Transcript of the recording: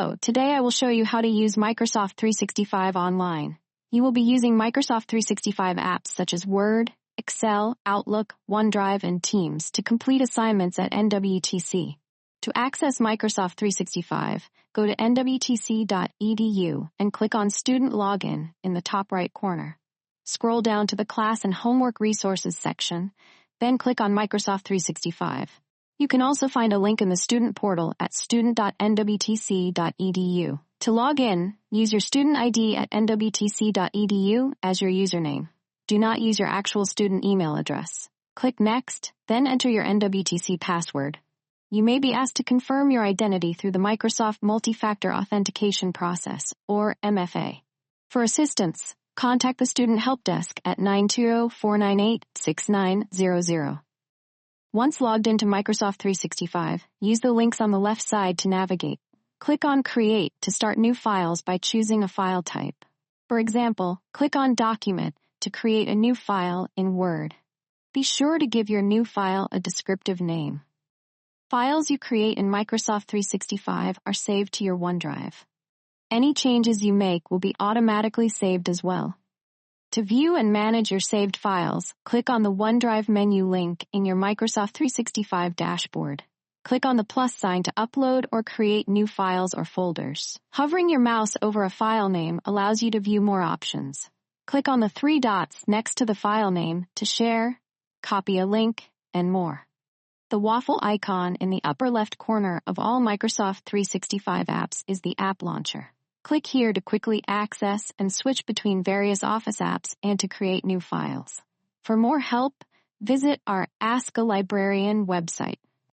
Hello, today I will show you how to use Microsoft 365 online. You will be using Microsoft 365 apps such as Word, Excel, Outlook, OneDrive, and Teams to complete assignments at NWTC. To access Microsoft 365, go to nwtc.edu and click on Student Login in the top right corner. Scroll down to the Class and Homework Resources section, then click on Microsoft 365. You can also find a link in the student portal at student.nwtc.edu. To log in, use your student ID at nwtc.edu as your username. Do not use your actual student email address. Click Next, then enter your NWTC password. You may be asked to confirm your identity through the Microsoft Multi-Factor Authentication Process, or MFA. For assistance, contact the Student Help Desk at 920-498-6900. Once logged into Microsoft 365, use the links on the left side to navigate. Click on Create to start new files by choosing a file type. For example, click on Document to create a new file in Word. Be sure to give your new file a descriptive name. Files you create in Microsoft 365 are saved to your OneDrive. Any changes you make will be automatically saved as well. To view and manage your saved files, click on the OneDrive menu link in your Microsoft 365 dashboard. Click on the plus sign to upload or create new files or folders. Hovering your mouse over a file name allows you to view more options. Click on the three dots next to the file name to share, copy a link, and more. The waffle icon in the upper left corner of all Microsoft 365 apps is the App Launcher. Click here to quickly access and switch between various Office apps and to create new files. For more help, visit our Ask a Librarian website.